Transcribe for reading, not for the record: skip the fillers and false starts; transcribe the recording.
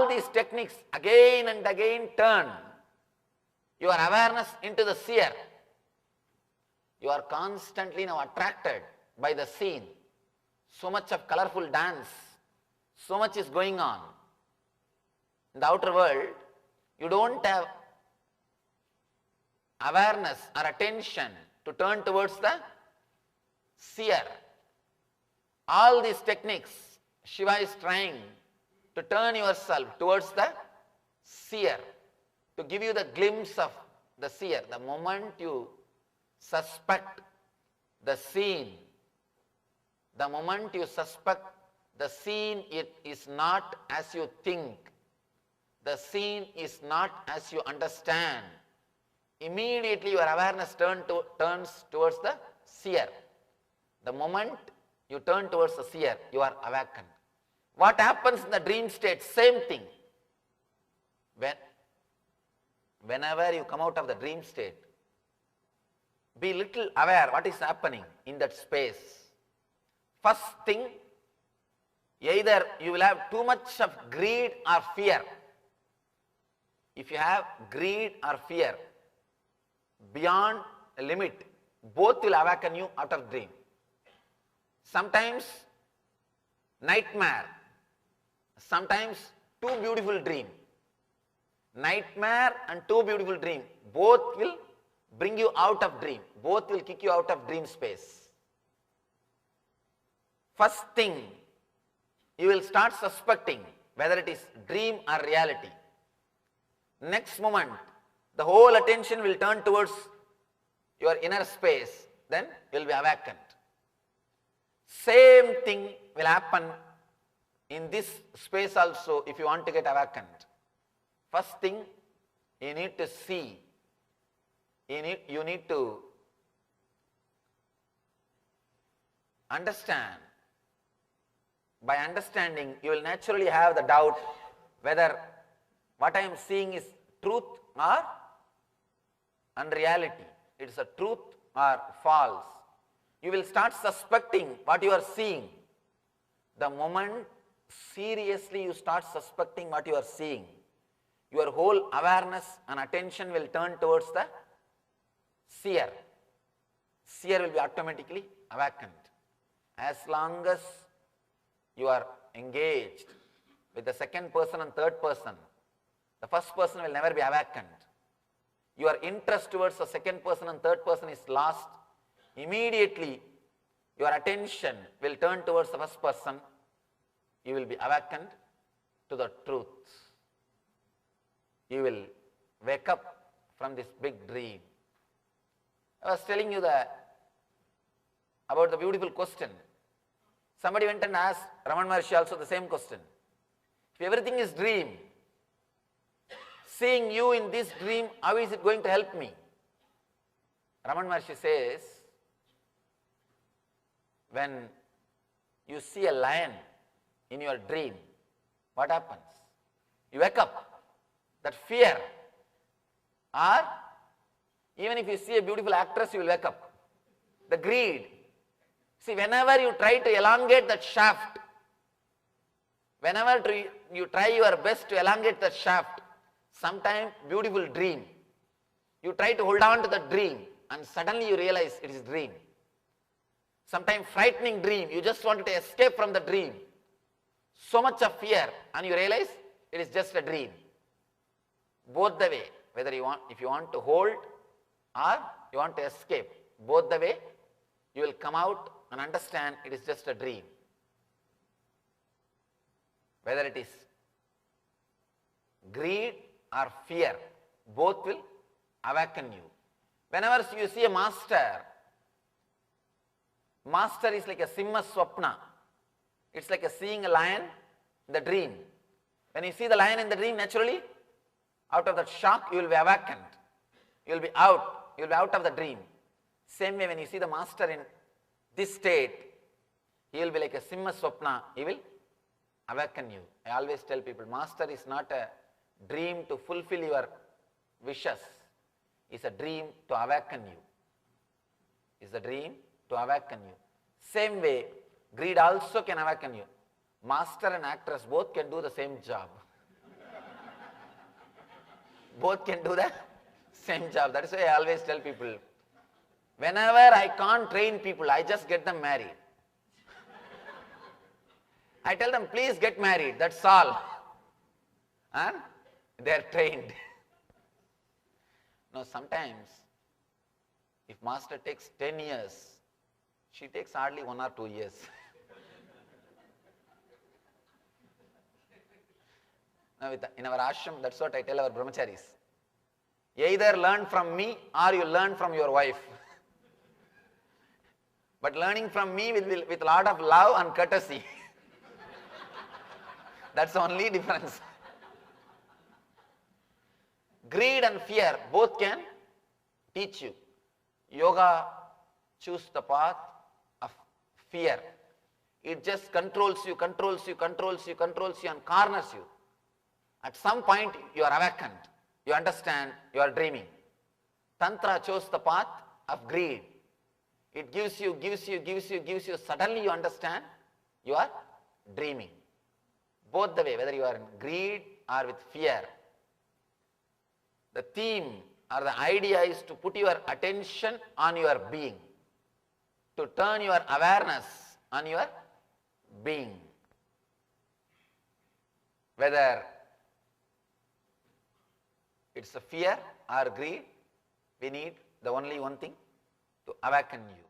all these techniques again and again turn your awareness into the seer. You are constantly now attracted by the scene. So much of colorful dance, so much is going on. In the outer world, you don't have awareness or attention to turn towards the seer. All these techniques, Shiva is trying to turn yourself towards the seer, to give you the glimpse of the seer. The moment you suspect the scene, the moment you suspect the scene, it is not as you think, the scene is not as you understand, immediately your awareness turns towards the seer. The moment you turn towards the seer, you are awakened. What happens in the dream state? Same thing. Whenever you come out of the dream state, be little aware what is happening in that space. First thing, either you will have too much of greed or fear. If you have greed or fear beyond a limit, both will awaken you out of dream. Sometimes nightmare, sometimes too beautiful dream. Nightmare and too beautiful dream, both will bring you out of dream. Both will kick you out of dream space. First thing, you will start suspecting whether it is dream or reality. Next moment, the whole attention will turn towards your inner space. Then you will be awakened. Same thing will happen in this space also if you want to get awakened. First thing, you need to see. You need to understand. By understanding, you will naturally have the doubt whether what I am seeing is truth or unreality. It is a truth or false. You will start suspecting what you are seeing. The moment seriously you start suspecting what you are seeing, your whole awareness and attention will turn towards the seer. Seer will be automatically awakened. As long as you are engaged with the second person and third person, the first person will never be awakened. Your interest towards the second person and third person is lost. Immediately your attention will turn towards the first person. You will be awakened to the truth. You will wake up from this big dream. I was telling you about the beautiful question. Somebody went and asked Ramana Maharshi also the same question. If everything is dream, seeing you in this dream, how is it going to help me? Ramana Maharshi says, when you see a lion in your dream, what happens? You wake up. That fear, or even if you see a beautiful actress, you will wake up. The greed. See, whenever you try to elongate that shaft, whenever you try your best to elongate that shaft, sometime beautiful dream, you try to hold on to the dream and suddenly you realize it is dream. Sometime frightening dream, you just wanted to escape from the dream. So much of fear and you realize it is just a dream. Both the way, whether if you want to hold or you want to escape, both the way you will come out and understand it is just a dream. Whether it is greed or fear, both will awaken you. Whenever you see a master is like a Simha Swapna. It's like seeing a lion in the dream. When you see the lion in the dream, naturally, out of that shock, you will be awakened. You will be out. You will be out of the dream. Same way, when you see the master in this state, he will be like a Simha Swapna. He will awaken you. I always tell people, master is not a dream to fulfill your wishes. It's a dream to awaken you. It's a dream to awaken you. Same way, greed also can awaken you. Master and actress both can do the same job. Both can do the same job. That is why I always tell people, whenever I can't train people, I just get them married. I tell them, please get married, that's all. And they are trained. Now sometimes, if master takes 10 years, she takes hardly 1 or 2 years. Now in our ashram, that's what I tell our brahmacharis. Either learn from me or you learn from your wife. But learning from me with a lot of love and courtesy. That's the only difference. Greed and fear both can teach you. Yoga choose the path of fear. It just controls you and corners you. At some point you are awakened. You understand, you are dreaming. Tantra chose the path of greed. It gives you. Suddenly you understand, you are dreaming. Both the way, whether you are in greed or with fear. The theme or the idea is to put your attention on your being, to turn your awareness on your being. Whether it's a fear or greed, we need the only one thing, to awaken you.